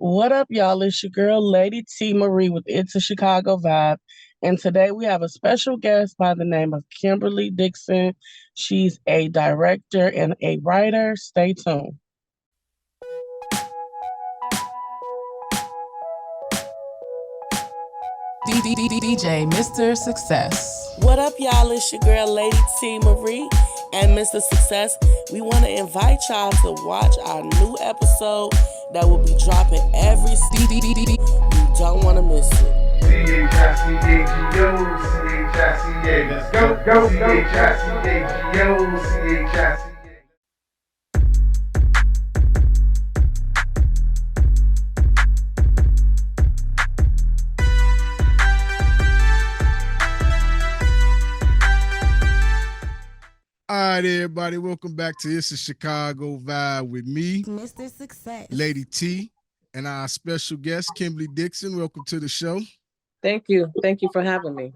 What up, y'all? It's your girl, Lady T Marie with It's A Chicago Vibe. And today we have a special guest by the name of Kimberly Dixon. She's a director and a writer. Stay tuned. DJ Mr. Success. What up, y'all? It's your girl, Lady T Marie and Mr. Success. We want to invite y'all to watch our new episode that will be dropping every You don't want to miss it. C-H-I-C-A-G-O, C-H-I-C-A. Let's go. C-H-I-C-A-G-O, C-H-I-C-A. All right, everybody, welcome back to It's A Chicago Vibe with me, Mr. Success, Lady T, and our special guest, Kimberly Dixon. Welcome to the show. Thank you. Thank you for having me.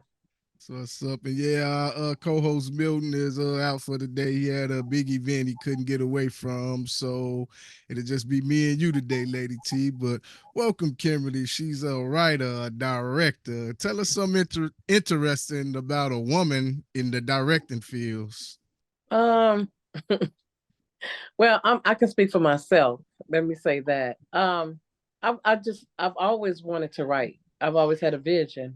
So what's up? And yeah, our co-host Milton is out for the day. He had a big event he couldn't get away from, so it'll just be me and you today, Lady T. But welcome, Kimberly. She's a writer, a director. Tell us something interesting about a woman in the directing fields. Well, I can speak for myself. Let me say that. I've always wanted to write. I've always had a vision.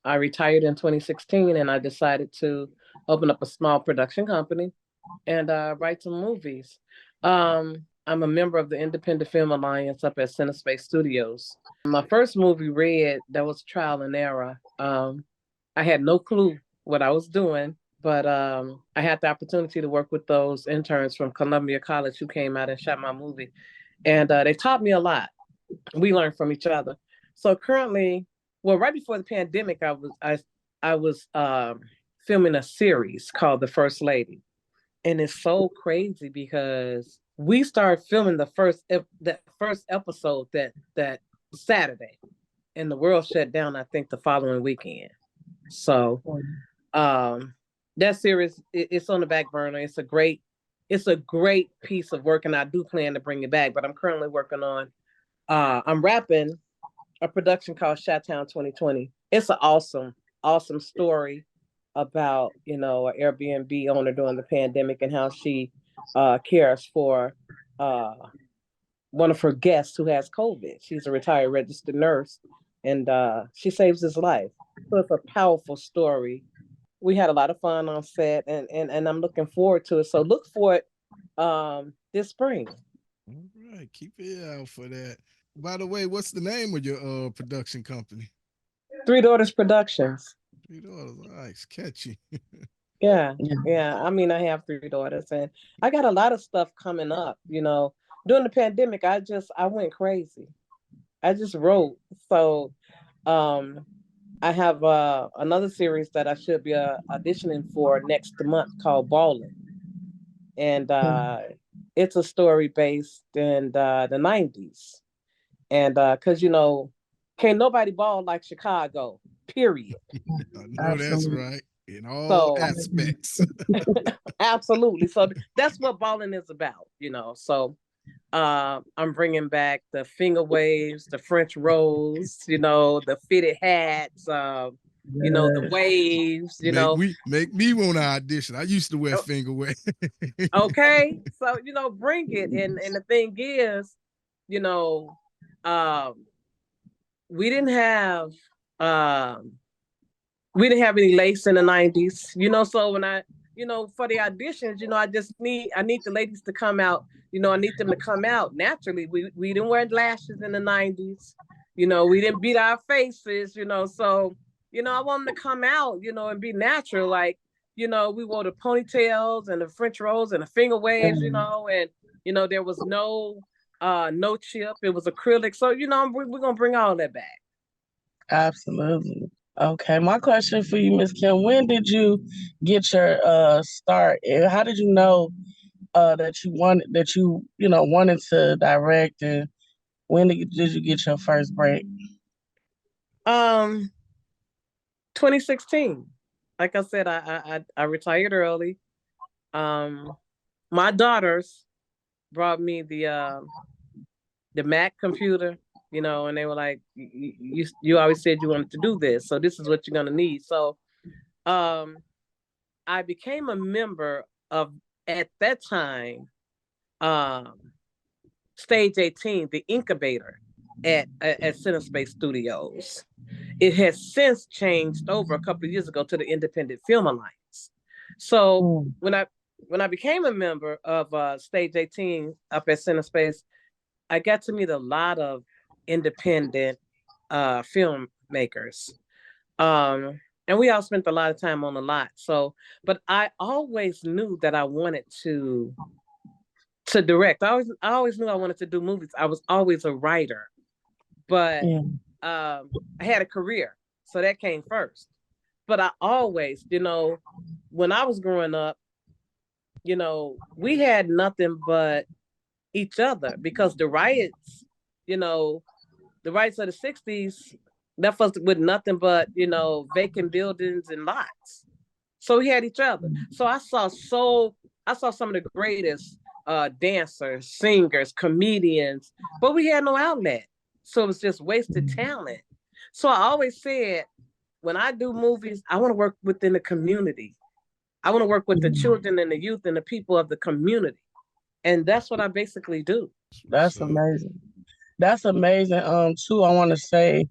I retired in 2016 and I decided to open up a small production company and write some movies. I'm a member of the Independent Film Alliance up at Center Space Studios. My first movie, Red, that was trial and error. I had no clue what I was doing. But I had the opportunity to work with those interns from Columbia College who came out and shot my movie. And they taught me a lot. We learned from each other. So currently, well, right before the pandemic, I was filming a series called The First Lady. And it's so crazy because we started filming the first episode that Saturday. And the world shut down, I think, the following weekend. So that series, it's on the back burner. It's a great piece of work, and I do plan to bring it back. But I'm currently working on, I'm wrapping a production called Chi-Town 2020. It's an awesome story about, an Airbnb owner during the pandemic and how she cares for one of her guests who has COVID. She's a retired registered nurse, and she saves his life. So it's a powerful story. We had a lot of fun on set, and I'm looking forward to it. So look for it this spring. All right, keep it out for that. By the way, what's the name of your production company? Three Daughters Productions. Three Daughters, nice, catchy. Yeah. I mean, I have three daughters, and I got a lot of stuff coming up. During the pandemic, I went crazy. I just wrote. So, I have another series that I should be auditioning for next month called Ballin'. And it's a story based in the 90s. And because, can't nobody ball like Chicago, period. I know that's right. In all aspects. Absolutely. So that's what Ballin' is about, So I'm bringing back the finger waves, the French rolls, the fitted hats, the waves, Make me want to audition. I used to wear finger waves. Okay. So, bring it. And the thing is, we didn't have any lace in the 90s, so when I for the auditions, I need the ladies to come out. I need them to come out naturally. We didn't wear lashes in the 90s. We didn't beat our faces, so, I want them to come out, and be natural. Like, we wore the ponytails and the French rolls and the finger waves, and, there was no chip. It was acrylic. So, we're going to bring all that back. Absolutely. Okay, my question for you, Miss Kim, when did you get your start? And how did you know that you wanted to direct, and when did you get your first break? 2016. Like I said, I retired early. My daughters brought me the Mac computer and they were like, you always said you wanted to do this, so this is what you're gonna need. So I became a member of, at that time, um, Stage 18, the incubator at CineSpace Studios. It has since changed over a couple of years ago to the Independent Film Alliance. So when I became a member of Stage 18 up at CineSpace, I got to meet a lot of independent filmmakers. And we all spent a lot of time on the lot. So, but I always knew that I wanted to direct. I always knew I wanted to do movies. I was always a writer, but I had a career, so that came first. But I always, when I was growing up, we had nothing but each other, because the riots, the riots of the 60s left us with nothing but, vacant buildings and lots. So we had each other. So I saw some of the greatest dancers, singers, comedians, but we had no outlet. So it was just wasted talent. So I always said, when I do movies, I want to work within the community. I want to work with the children and the youth and the people of the community. And that's what I basically do. That's amazing. That's amazing. Too, I want to say,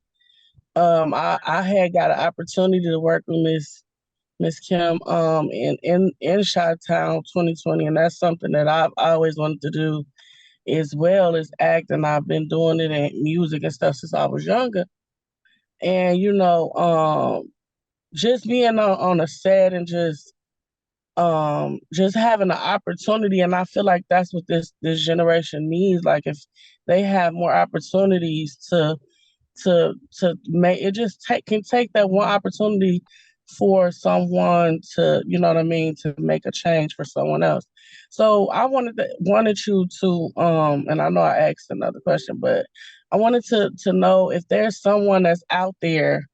I had got an opportunity to work with Miss Kim, in Chi-Town 2020, and that's something that I've always wanted to do as well as act, and I've been doing it in music and stuff since I was younger. And just being on a set and just having an opportunity, and I feel like that's what this generation needs. Like, if they have more opportunities to make it, can take that one opportunity for someone to, you know what I mean, to make a change for someone else. So I wanted you to, and I know I asked another question, but I wanted to know if there's someone that's out there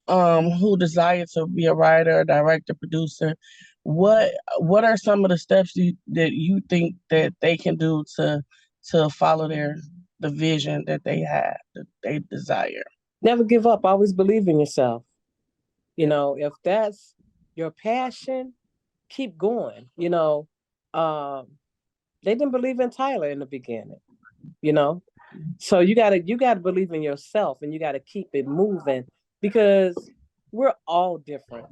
who desire to be a writer, director, producer. What are some of the steps that you think that they can do to follow the vision that they have, that they desire? Never give up. Always believe in yourself. If that's your passion, keep going. They didn't believe in Tyler in the beginning, so you gotta believe in yourself, and you gotta keep it moving, because we're all different.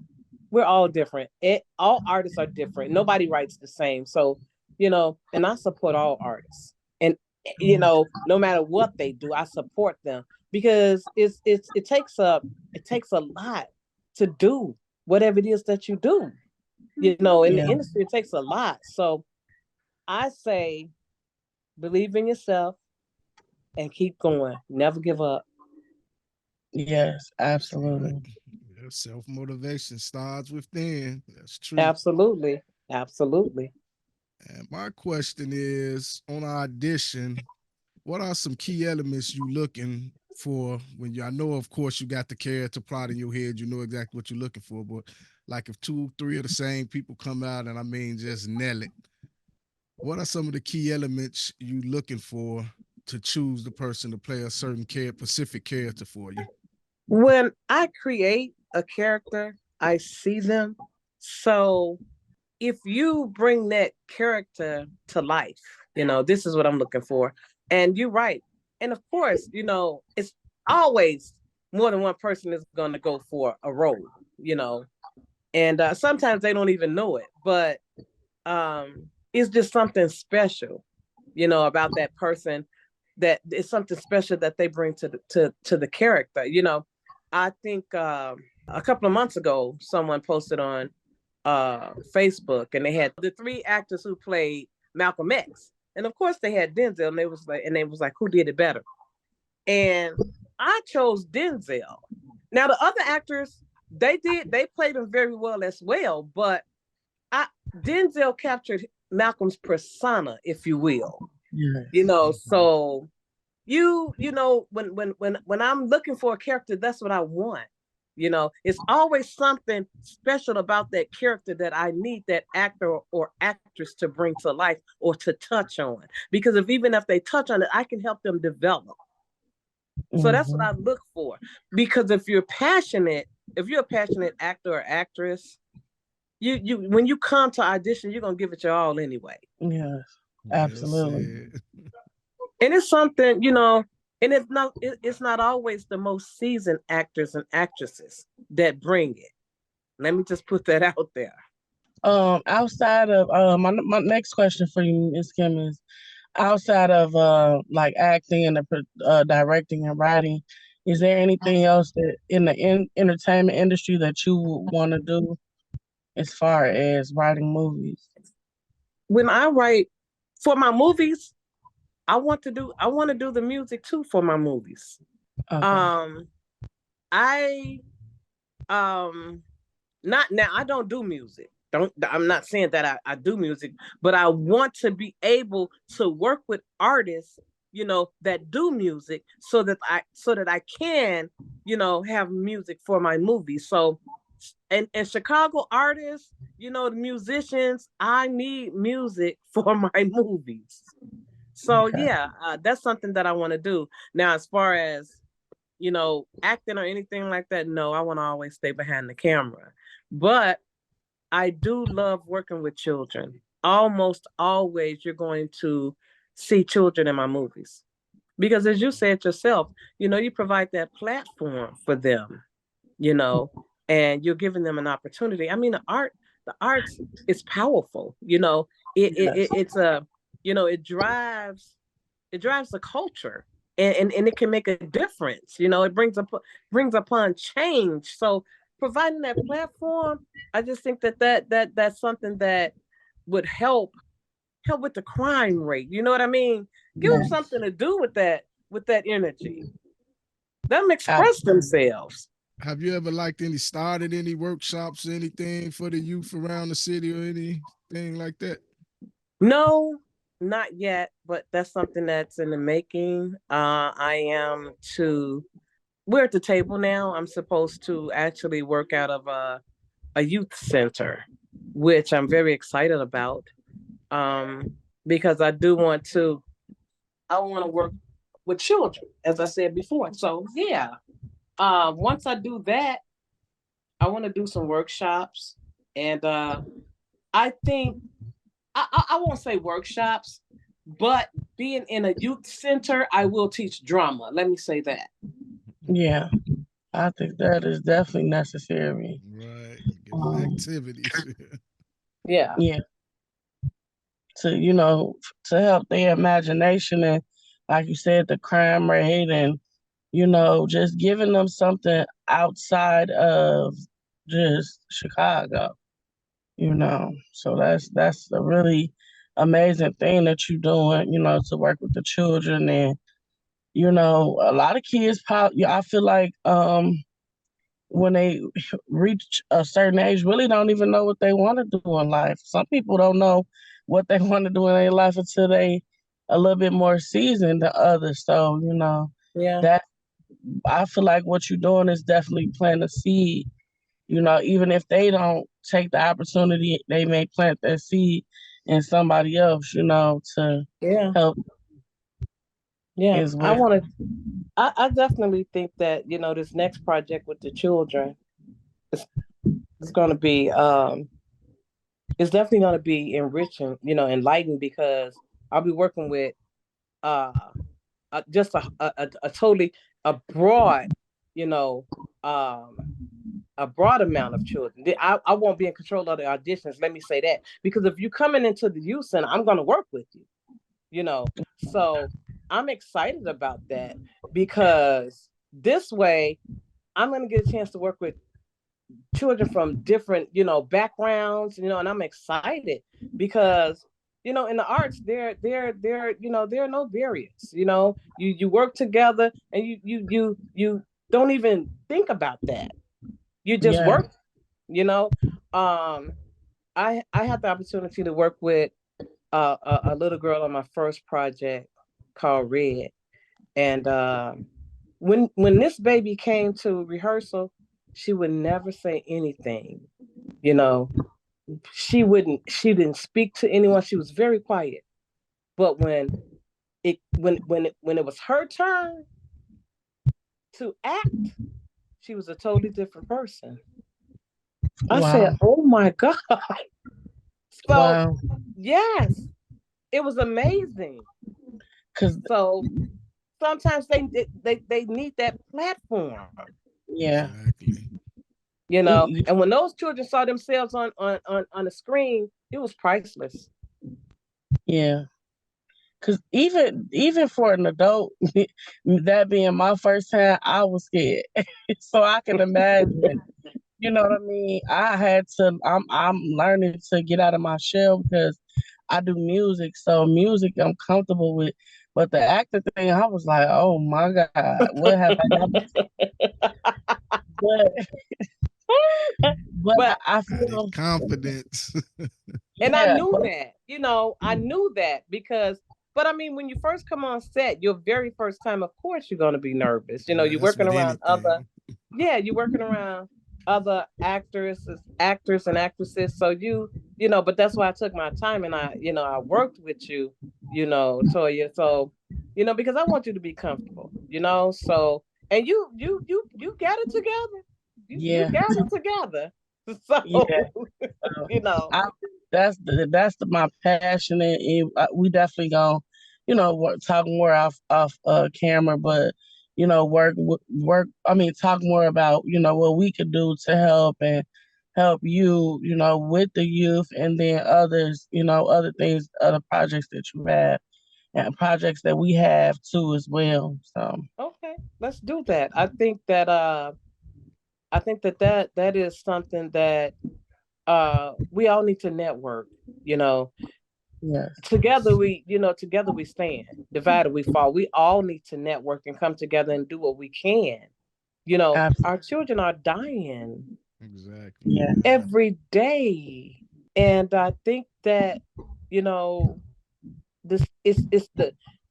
All artists are different. Nobody writes the same. So, and I support all artists, and no matter what they do, I support them, because it takes a lot to do whatever it is that you do. In the industry, it takes a lot. So I say, believe in yourself and keep going. Never give up. Yes, absolutely. Self-motivation starts within. That's true. Absolutely. And my question is, on audition, what are some key elements you looking for when I know, of course, you got the character plot in your head, you know exactly what you're looking for, but like if 2, 3 of the same people come out and just nail it, what are some of the key elements you looking for to choose the person to play a certain specific character for you? When I create a character, I see them. So if you bring that character to life, this is what I'm looking for. And you're right. And of course, it's always more than one person is going to go for a role, and sometimes they don't even know it, but it's just something special, about that person, that it's something special that they bring to the character. I think a couple of months ago, someone posted on Facebook, and they had the 3 actors who played Malcolm X. And of course they had Denzel, and they was like, who did it better? And I chose Denzel. Now the other actors, they played him very well as well, but Denzel captured Malcolm's persona, if you will. Yes. So when I'm looking for a character, that's what I want. It's always something special about that character that I need that actor or actress to bring to life or to touch on. Because even if they touch on it, I can help them develop. So that's what I look for. Because if you're a passionate actor or actress, you when you come to audition, you're gonna give it your all anyway. Yes, absolutely. And it's something, and it's not always the most seasoned actors and actresses that bring it. Let me just put that out there. Outside of my next question for you, Miss Kim, is outside of like acting and directing and writing, is there anything else that in the entertainment industry that you would want to do as far as writing movies? When I write for my movies, I want to do the music too for my movies. Okay. I not now, I don't do music. I'm not saying that I do music, but I want to be able to work with artists, that do music so that I can, have music for my movies. So and Chicago artists, the musicians, I need music for my movies. So Okay. yeah, that's something that I want to do. Now, as far as acting or anything like that, no, I want to always stay behind the camera. But I do love working with children. Almost always, you're going to see children in my movies because, as you said yourself, you provide that platform for them, and you're giving them an opportunity. I mean, the arts is powerful. Yes. It drives the culture, and it can make a difference. It brings upon change. So providing that platform, I just think that's something that would help with the crime rate. You know what I mean? Give them Yes. something to do with that energy. Let them express themselves. Have you ever started any workshops or anything for the youth around the city or anything like that? No, not yet, but that's something that's in the making. We're at the table now. I'm supposed to actually work out of a youth center, which I'm very excited about. Because I want to work with children, as I said before. So yeah, once I do that, I want to do some workshops, and I think I won't say workshops, but being in a youth center, I will teach drama. Let me say that. Yeah, I think that is definitely necessary. Right. Give them activities. Yeah. Yeah, to help their imagination and, like you said, the crime rate and just giving them something outside of just Chicago. So that's a really amazing thing that you're doing. To work with the children and a lot of kids pop. Yeah, I feel like when they reach a certain age, really don't even know what they want to do in life. Some people don't know what they want to do in their life until they a little bit more seasoned than others. So Yeah. that I feel like what you're doing is definitely planting a seed. Even if they don't take the opportunity, they may plant that seed in somebody else. To Yeah. help Yeah. as well. I definitely think that, this next project with the children is, is going to be, it's definitely going to be enriching, enlightening, because I'll be working with uh, just a totally a broad, you know, um, a broad amount of children. I won't be in control of the auditions. Let me say that, because if you're coming into the youth center, I'm going to work with you. So I'm excited about that, because this way I'm going to get a chance to work with children from different backgrounds, and I'm excited because in the arts there are no barriers. You work together, and you don't even think about that. You just Yeah. work. you know um I had the opportunity to work with a little girl on my first project called Red. And when this baby came to rehearsal, she would never say anything. You know, she didn't speak to anyone. She was very quiet. But when it was her turn, to act, she was a totally different person. I said, Wow. "Oh my God." So, Wow. yes, it was amazing. Cause So sometimes they need that platform, yeah. Exactly. Y- and when those children saw themselves on the screen, it was priceless. Yeah. Cause even for an adult, that being my first time, I was scared. So I can imagine. You know what I mean? I had to. I'm learning to get out of my shell because I do music. So music I'm comfortable with, but the actor thing, I was like, oh my god, what have I done? But But I Ah, that feel confidence. and I yeah, knew but that, I knew that because, but I mean, when you first come on set, your very first time, of course, you're going to be nervous. Yeah, You're that's working with around other, anything. yeah, you're working around other actors and actresses. So but that's why I took my time and I worked with you, Toya. So, because I want you to be comfortable, So, and you got it together. You yeah, got it together. yeah. So, So you know. I my passion, and we definitely gonna talk more off camera, but work. I mean, talk more about what we could do to help you with the youth, and then others other things, other projects that you have, and projects that we have too as well. So Okay, let's do that. I think that is something that we all need to network, you know. yes, Together we stand. Divided we fall. We all need to network and come together and do what we can. Our absolutely, children are dying Exactly. yeah, every day. And I think that, you know, this is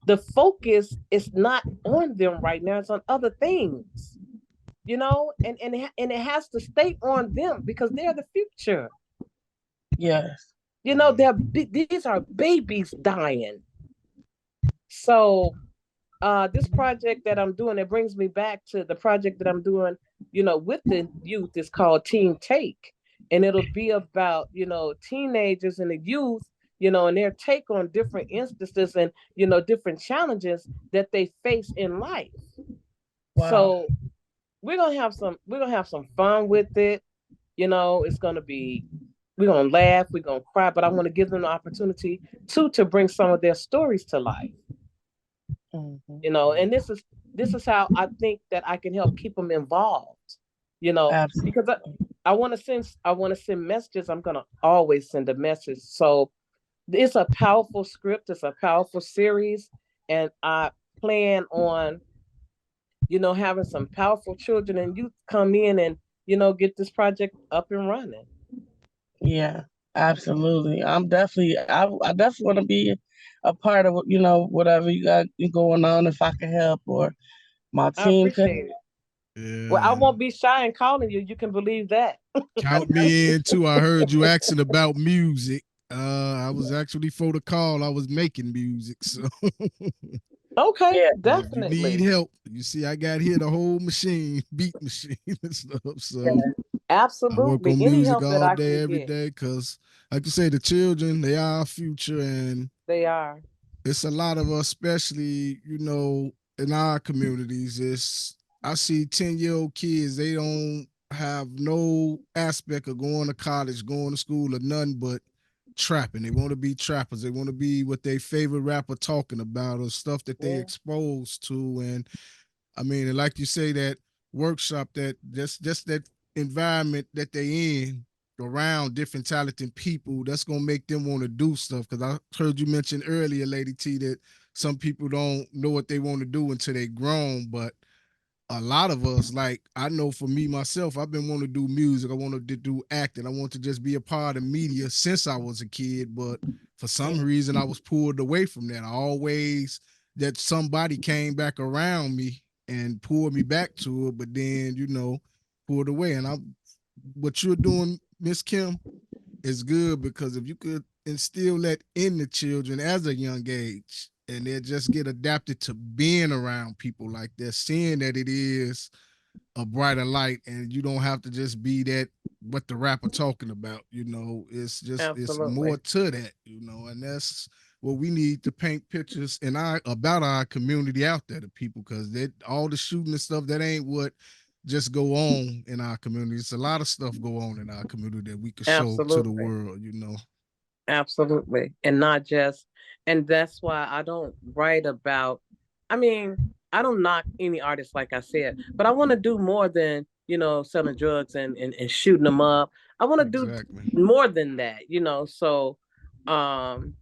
the focus is not on them right now, it's on other things. And it has to stay on them because they're the future. yes, These are babies dying. So this project that I'm doing, it brings me back to the project that I'm doing, with the youth, is called Teen Take. And it'll be about, teenagers and the youth, and their take on different instances and, different challenges that they face in life. wow, So we're gonna have some fun with it. It's gonna be we're gonna laugh, we're gonna cry, but I want to give them the opportunity to bring some of their stories to life. hmm, And this is how I think that I can help keep them involved. Because absolutely, I want to send messages. I'm gonna always send a message. So it's a powerful script. It's a powerful series, and I plan on having some powerful children and youth come in and get this project up and running. yeah, absolutely. I definitely want to be a part of whatever you got going on, if I can help or my I team could. appreciate it. Well, I Yeah, won't be shy in calling you. You can believe that. count me in too. I heard you asking about music. I was actually for the call. I was making music, so Okay, Yeah, if you need definitely. help, you see, I got here the whole machine, beat machine and stuff. So yeah, I work Absolutely. on Any music help that all I day, can every get, day, because, like you say, the children, they are our future, and they are. it's a lot of us, especially in our communities. It's I see 10-year-old kids. They don't have no aspect of going to college, going to school, or nothing but trapping. They want to be trappers. They want to be what their favorite rapper talking about or stuff that they Yeah. exposed to. And I mean, and like you say, that workshop, that just that environment that they in around different talented people, that's gonna make them want to do stuff. Because I heard you mention earlier, Lady T, that some people don't know what they want to do until they grown. But a lot of us, like I know for me myself, I've been wanting to do music. I wanted to do acting. I want to just be a part of media since I was a kid. But for some reason, I was pulled away from that. I always that somebody came back around me and pulled me back to it, but then pulled away. And I, what you're doing, Miss Kim, is good because if you could instill that in the children as a young age, and they just get adapted to being around people like that, seeing that it is a brighter light, and you don't have to just be that what the rapper talking about. It's more Absolutely. to that, and that's what we need to paint pictures in our about our community out there to people, because that all the shooting and stuff, that ain't what just go on in our community. It's a lot of stuff go on in our community that we could show to the Absolutely. world. Absolutely. And not just, and that's why I don't write about, I mean, I don't knock any artist, like I said, but I want to do more than, selling drugs and shooting them up. I want to do Exactly. more than that. So um,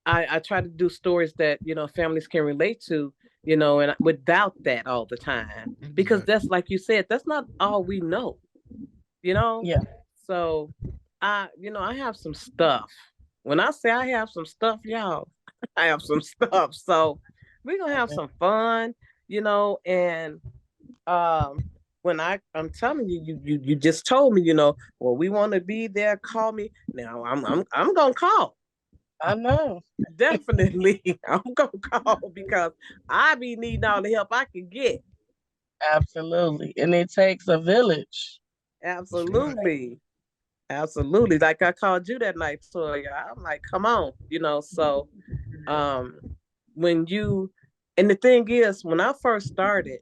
I try to do stories that, families can relate to, and without that all the time. Because Exactly. that's, like you said, that's not all we know, you know? Yeah, So I have some stuff. When I say I have some stuff, y'all, I have some stuff. So we're gonna have okay. some fun, and um when I'm telling you, you just told me, well, we want to be there, call me. Now I'm gonna call. I know. Definitely I'm gonna call because I be needing all the help I can get. Absolutely. And it takes a village. That's right. Absolutely. Absolutely. Like I called you that night, Toya. I'm like, come on, so um when you and the thing is, when I first started,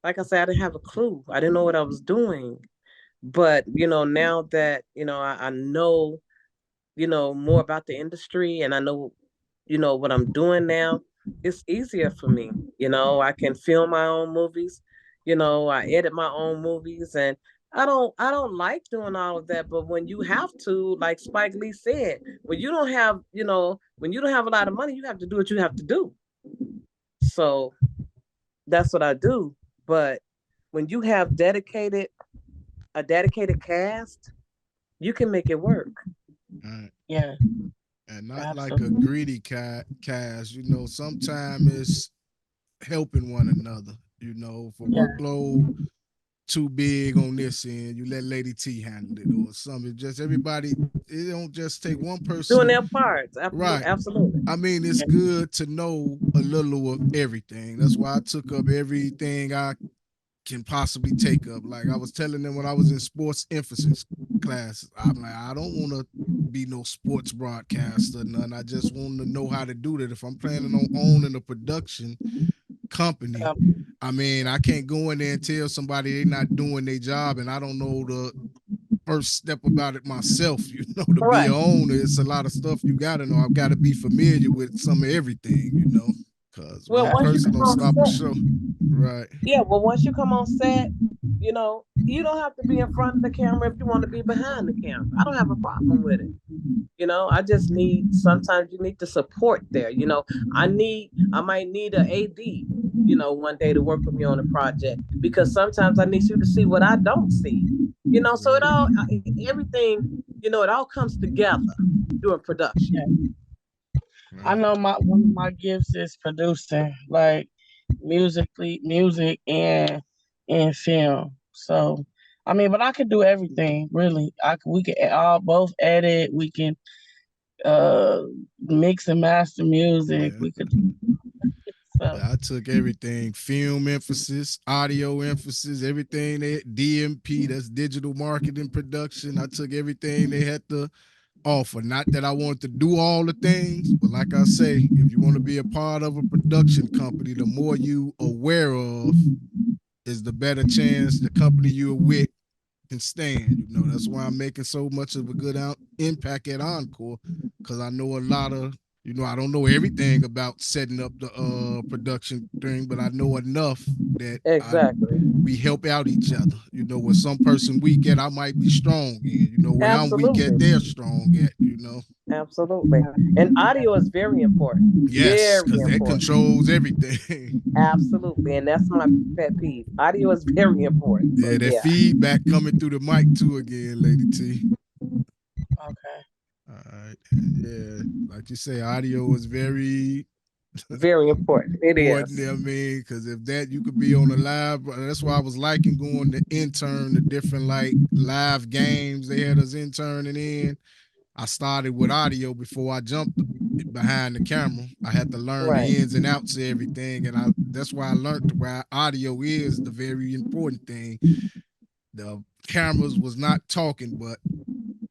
like I said, I didn't have a clue. I didn't know what I was doing. But, now that, I know, more about the industry, and I know, what I'm doing now, it's easier for me. I can film my own movies, I edit my own movies, and I don't like doing all of that. But when you have to, like Spike Lee said, when you don't have a lot of money, you have to do what you have to do. So that's what I do. But when you have a dedicated cast, you can make it work. All right. Yeah, And not like a absolutely. greedy cast. Sometimes it's helping one another. If a Yeah, workload too big on this end, you let Lady T handle it or something. Just everybody, it don't just take one Doing person. their parts. Absolutely. Right. Absolutely. I mean, it's yeah. good to know a little of everything. That's why I took up everything I can possibly take up. Like I was telling them when I was in sports emphasis class, I'm like, I don't want to be no sports broadcaster, none. I just want to know how to do that. If I'm planning on owning a production company, I mean, I can't go in there and tell somebody they're not doing their job, and I don't know the first step about it myself. To be Right. a owner, it's a lot of stuff you got to know. I've got to be familiar with some of everything. Because Well, one once you person come don't on stop a set, show. Right. yeah, well, once you come on set, you don't have to be in front of the camera if you want to be behind the camera. I don't have a problem with it. I just need, sometimes you need the support there. I might need a AD, one day to work with me on a project, because sometimes I need you to see what I don't see. So Right. everything, it all comes together during production. Yeah. I Right. know my one of my gifts is producing, like music and film. So, I mean, but I could do everything really. We can all both edit. We can uh mix and master music. Yeah. We could so Yeah, I took everything, film emphasis, audio emphasis, everything they DMP, that's digital marketing production. I took everything they had to offer. Not that I wanted to do all the things, but like I say, if you want to be a part of a production company, the more you aware of is the better chance the company you're with can stand. That's why I'm making so much of a good impact at Encore, because I know a lot of, I don't know everything about setting up the production thing, but I know enough that Exactly. we help out each other. Where some person weak at, I might be strong in. Where I'm weak at, Absolutely. they're strong at. Absolutely. And audio is very important. Yes, Very because that important. controls everything. Absolutely. And that's my pet peeve. Audio is very important. So Yeah, that yeah, feedback coming through the mic too again, Lady T. okay. All right. And yeah, like you say, audio is very very important. It important. is. I mean, because if that you could be on a live, that's why I was liking going to intern the different like live games they had us interning in. I started with audio before I jumped behind the camera. I had to learn Right. the ins and outs of everything, and that's why I learned why audio is the very important thing. The cameras was not talking, but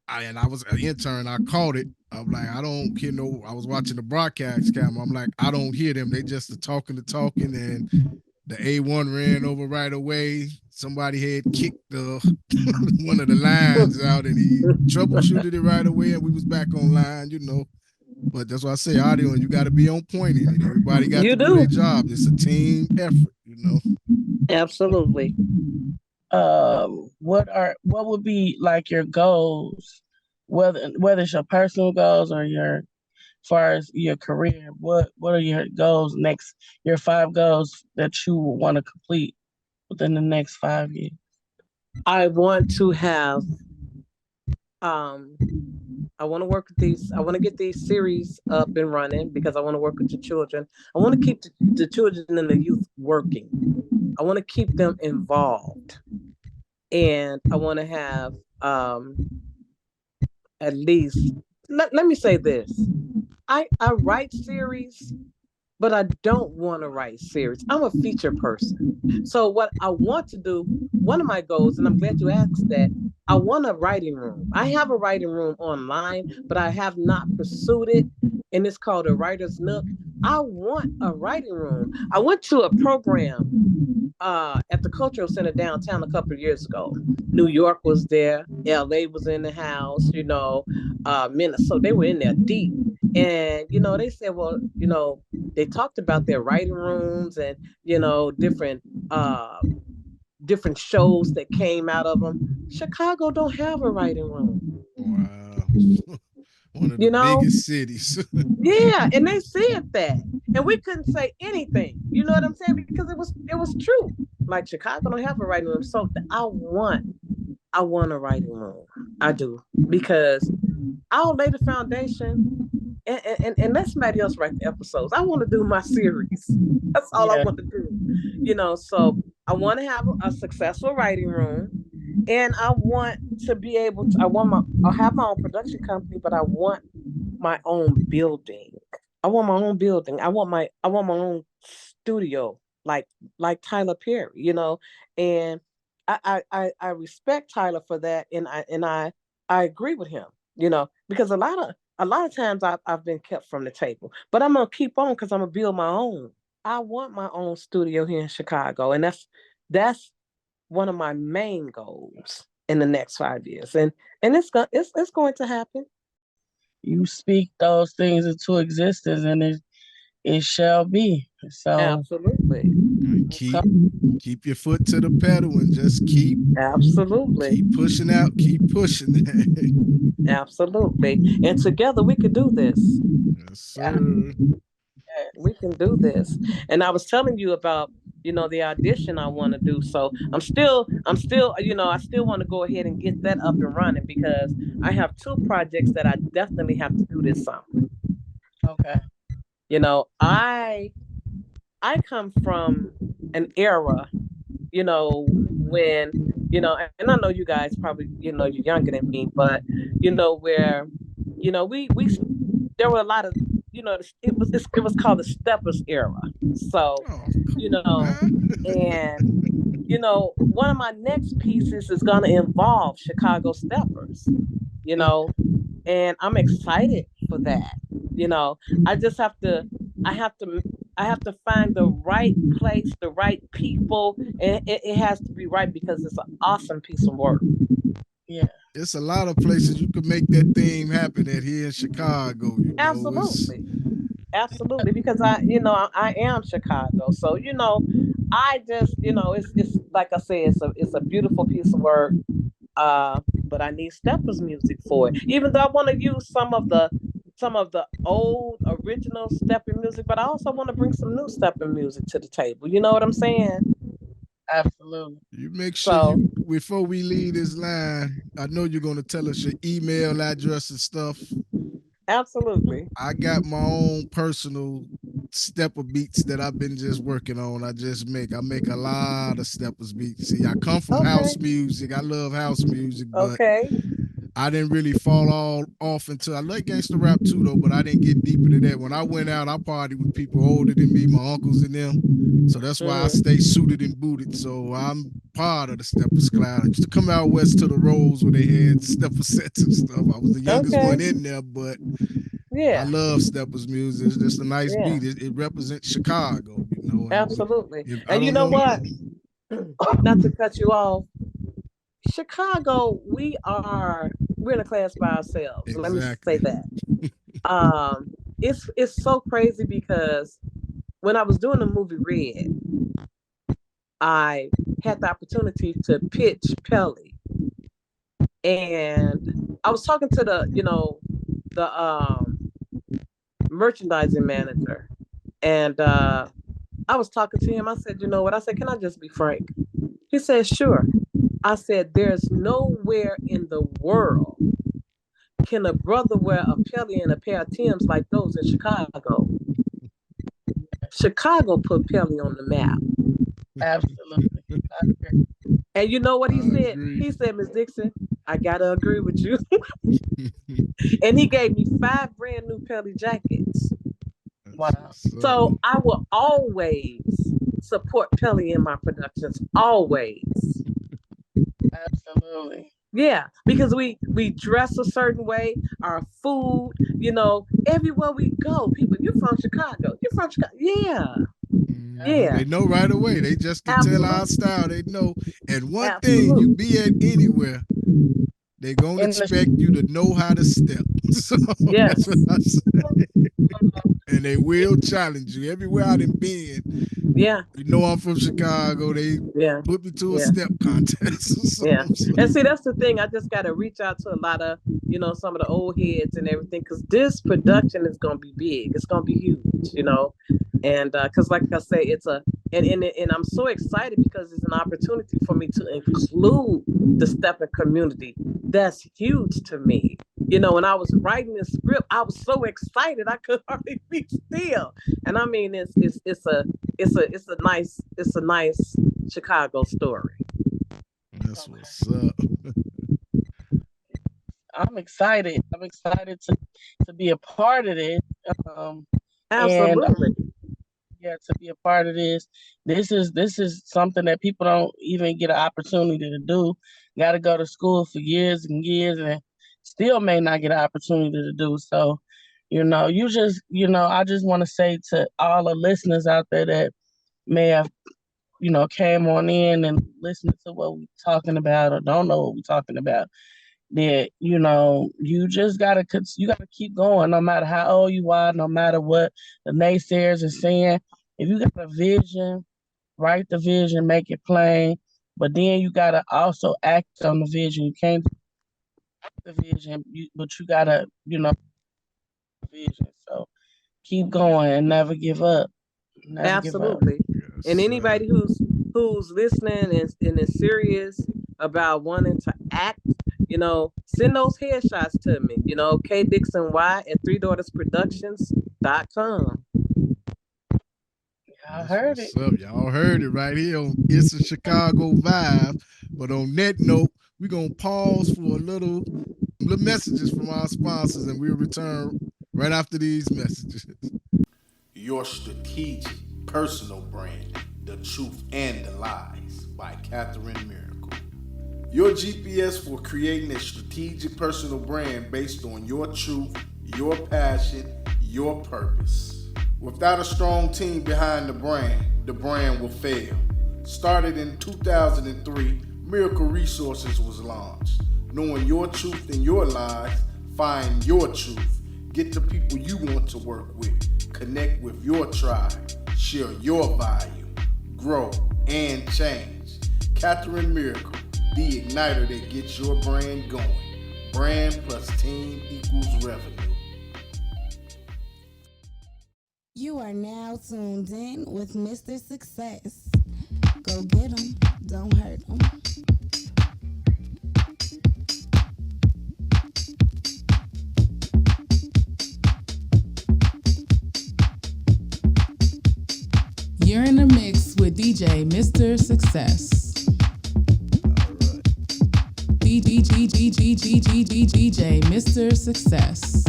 I was an intern. I caught it. I'm like, I don't hear no. I was watching the broadcast camera. I'm like, I don't hear them. They just the talking, and the A1 ran over right away. Somebody had kicked the one of the lines out, and he troubleshooted it right away, and we was back online. But that's why I say audio, and you got to be on point in it. Everybody got You to do their do. job. It's a team effort. Absolutely. What would be like your goals, whether it's your personal goals or your far as your career, what are your goals next, your 5 goals that you want to complete within the next 5 years? I want to have um I want to work with these. I want to get these series up and running because I want to work with the children. I want to keep the children and the youth working. I want to keep them involved, and I want to have at least. Let me say this: I write series, but I don't want to write series. I'm a feature person. So what I want to do, one of my goals, and I'm glad you asked that, I want a writing room. I have a writing room online, but I have not pursued it. And it's called a writer's nook. I want a writing room. I went to a program at the Cultural Center downtown a couple of years ago. New York was there, LA was in the house, Minnesota, they were in there deep. And, they said, well, they talked about their writing rooms and, different shows that came out of them. Chicago don't have a writing room. Wow. One of the You know, biggest cities. yeah, and they said that, and we couldn't say anything. You know what I'm saying? Because it was true. Like Chicago don't have a writing room, so I want a writing room. I do because I'll lay the foundation, and let somebody else write the episodes. I want to do my series. That's all I Yeah, want to do. So I want to have a successful writing room, and I want to be able to. I'll have my own production company, but I want my own building. I want my own building. I want my own studio, like Tyler Perry. And I respect Tyler for that, and I agree with him. Because a lot of times I've been kept from the table, but I'm gonna keep on because I'm gonna build my own. I want my own studio here in Chicago, and that's one of my main goals in the next 5 years, and it's going to happen. you speak those things into existence, and it shall be. So Absolutely, And keep your foot to the pedal and just keep absolutely, pushing out, keep pushing. absolutely, and together we could do this. Yes, sir. We can do this. And I was telling you about, the audition I want to do. So I still want to go ahead and get that up and running because I have two projects that I definitely have to do this summer. okay. I come from an era, when, and I know you guys probably, you're younger than me, but where, we there were a lot of, it was called the steppers era. So, Oh, you come on know, now. and one of my next pieces is going to involve Chicago steppers, you Mm, know, and I'm excited for that. You know, I just have to, I have to, I have to find the right place, the right people, and it has to be right because it's an awesome piece of work. yeah, It's a lot of places you can make that thing happen at here in Chicago. It's Absolutely. Absolutely, because I am Chicago, so I just it's like I said, it's a beautiful piece of work. But I need steppers music for it. Even though I want to use some of the old original stepping music, but I also want to bring some new stepping music to the table. You know what I'm saying? absolutely. you make sure So you before we leave this line. I know you're gonna tell us your email address and stuff. absolutely. I got my own personal stepper beats that I've been just working on. I make a lot of steppers beats. See, I come from Okay. house music. I love house music, but Okay. I didn't really fall all off until I like gangster rap too, though, but I didn't get deep into that. When I went out, I partied with people older than me, my uncles and them. So that's why I stay suited and booted. So I'm part of the Steppers Cloud. I used to come out west to the Rolls where they had stepper sets and stuff. I was the youngest one in there, but I love Steppers music. It's just a nice beat. It represents Chicago, you know. Absolutely. And you know what? Not to cut you off, Chicago, we're in a class by ourselves. Exactly. Let me say that. It's so crazy because when I was doing the movie Red, I had the opportunity to pitch Pelly, and I was talking to the merchandising manager, and I was talking to him. I said, you know what? I said, can I just be frank? He said, sure. I said, there's nowhere in the world can a brother wear a Pelly and a pair of Timbs like those in Chicago. Chicago put Pelly on the map. Absolutely. And you know what he said? He said, Miss Dixon, I gotta agree with you. And he gave me 5 brand new Pelly jackets. Wow. So I will always support Pelly in my productions. Always. Absolutely. Yeah, because we dress a certain way, our food, you know, everywhere we go, people, you're from Chicago. You're from Chicago. Yeah. Yeah. They know right away. They just can tell our style. They know. And one thing, you be at anywhere, they're going to expect you to know how to step. So that's what I say. And they will challenge you. Everywhere I done been, you know I'm from Chicago. They put me to a step contest. And see, that's the thing. I just got to reach out to a lot of, you know, some of the old heads and everything, because this production is going to be big. It's going to be huge, you know. And because like I say, it's and I'm so excited because it's an opportunity for me to include the stepping community. That's huge to me. You know, when I was writing this script, I was so excited I could hardly be still. And I mean, it's a nice Chicago story. That's what's up. I'm excited. I'm excited to be a part of it. Absolutely. To be a part of this. This is something that people don't even get an opportunity to do. Got to go to school for years and years and still may not get an opportunity to do. So, you know, I just want to say to all the listeners out there that may have, you know, came on in and listened to what we're talking about or don't know what we're talking about, that, you know, you gotta keep going no matter how old you are, no matter what the naysayers are saying. If you got a vision, write the vision, make it plain, but then you gotta also act on the vision. You can't act the vision, but you gotta, you know, vision. So keep going and never give up. Absolutely. Yes, and anybody who's listening and is serious about wanting to act, you know, send those headshots to me. You know, kdixony@3daughtersproductions.com. Y'all heard it. Y'all heard it right here on Itz A Chicago Vibe. But on that note, we're going to pause for a little messages from our sponsors, and we'll return right after these messages. Your strategic personal brand, The Truth and the Lies by Catherine Miracle. Your GPS for creating a strategic personal brand based on your truth, your passion, your purpose. Without a strong team behind the brand will fail. Started in 2003, Miracle Resources was launched. Knowing your truth and your lies, find your truth. Get the people you want to work with. Connect with your tribe. Share your value. Grow and change. Catherine Miracle, the igniter that gets your brand going. Brand plus team equals revenue. You are now tuned in with Mr. Success. Go get him. Don't hurt him. You're in the mix with DJ Mr. Success. DJ Mr. Success.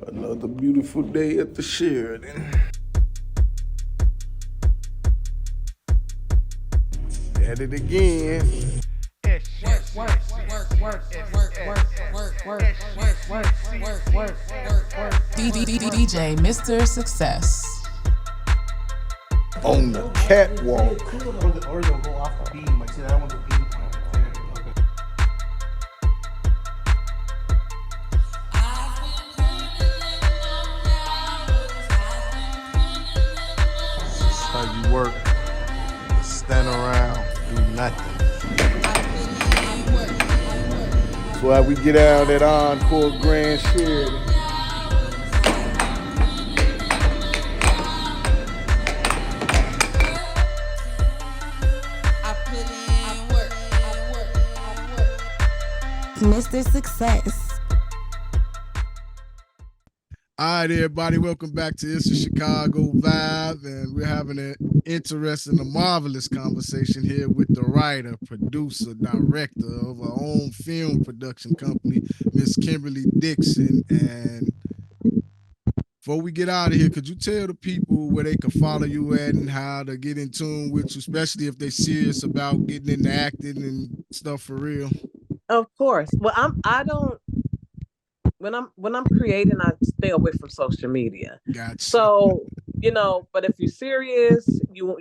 Another beautiful day at the Sheridan. At it again. DJ Mr. Success. On the catwalk. Or they'll go off the beam. Like, see, that one's a beam. How you work, stand around, do nothing. That's why we get out at Encore Grand Sheridan. Mr. Success. All right, everybody, welcome back to Itz A Chicago Vibe, and we're having an interesting, a marvelous conversation here with the writer, producer, director of our own film production company, Miss Kimberly Dixon. And before we get out of here, could you tell the people where they can follow you at and how to get in tune with you, especially if they're serious about getting into acting and stuff for real? Of course. Well, I don't. When I'm creating, I stay away from social media. Gotcha. So, but if you're serious, you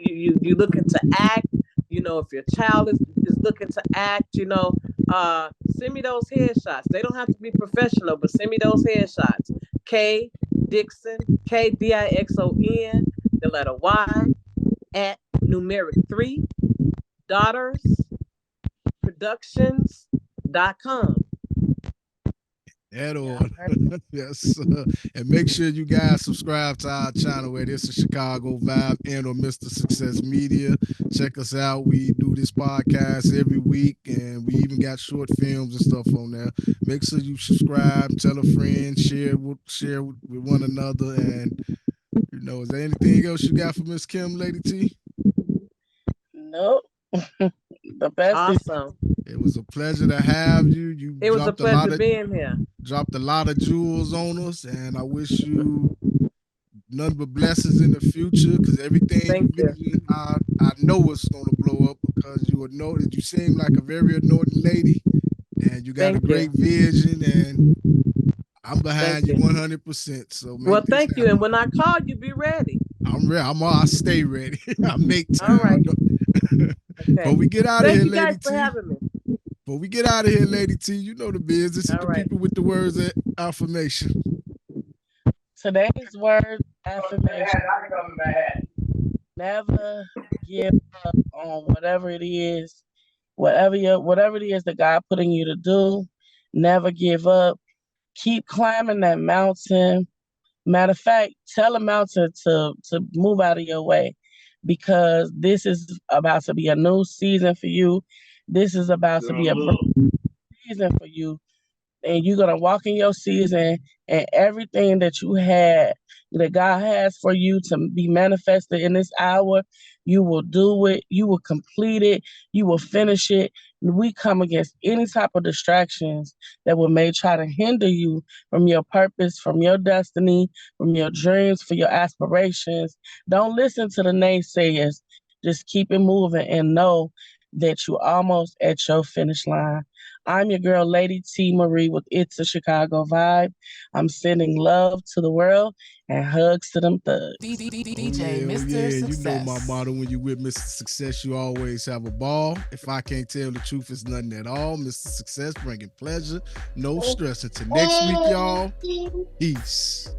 looking to act, if your child is looking to act, send me those headshots. They don't have to be professional, but send me those headshots. K Dixon, KDIXON, the letter Y, at numeric 3, daughters, productions.com. That on. Yes. And make sure you guys subscribe to our channel at Itz A Chicago Vibe and on Mr. Success Media. Check us out. We do this podcast every week, and we even got short films and stuff on there. Make sure you subscribe, tell a friend, share with one another. And is there anything else you got for Miss Kim, Lady T? Nope. The best. Awesome. It was a pleasure to have you. It was a pleasure being here. Dropped a lot of jewels on us, and I wish you none but blessings in the future, because everything I know it's going to blow up, because you seem like a very anointed lady, and you got a great vision, and I'm behind you 100%. So thank you. And when I call you, be ready. I'm ready. I stay ready. I make time. All right. Okay. But we get out of here, Lady T. Thank you guys for having me. But we get out of here, Lady T. You know the business. Hit the people with the words of affirmation. Today's word affirmation. Never give up on whatever it is. Whatever it is that God putting you to do, never give up. Keep climbing that mountain. Matter of fact, tell a mountain to move out of your way, because this is about to be a new season for you. This is about to be a season for you. And you're going to walk in your season, and everything that you had, that God has for you to be manifested in this hour, you will do it. You will complete it. You will finish it. We come against any type of distractions that may try to hinder you from your purpose, from your destiny, from your dreams, for your aspirations. Don't listen to the naysayers. Just keep it moving and know that you're almost at your finish line. I'm your girl, Lady T. Marie with Itz A Chicago Vibe. I'm sending love to the world and hugs to them thugs. DJ Mr. Success. You know my motto: when you with Mr. Success, you always have a ball. If I can't tell the truth, it's nothing at all. Mr. Success bringing pleasure, no stress. Until next week, y'all. Peace.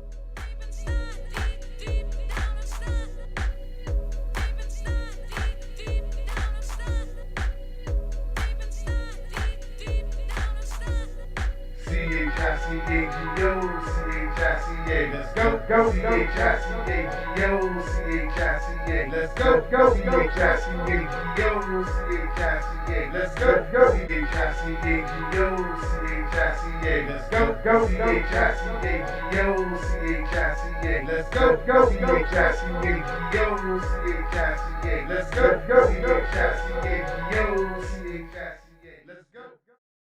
C-H-I-C-A-G-O, C-H-I-C-A, let's go, go, C-H-I-C-A-G-O, C-H-I-C-A, let's go, go, C-H-I-C-A-G-O, C-H-I-C-A, let's go, go, C-H-I-C-A-G-O, C-H-I-C-A, let's go, go, C-H-I-C-A-G-O, C-H-I-C-A, let's go, go, C-H-I-C-A-G-O, C-H-I-C-A, let's go, go, C-H-I-C-A-G-O, C-H-I-C-A.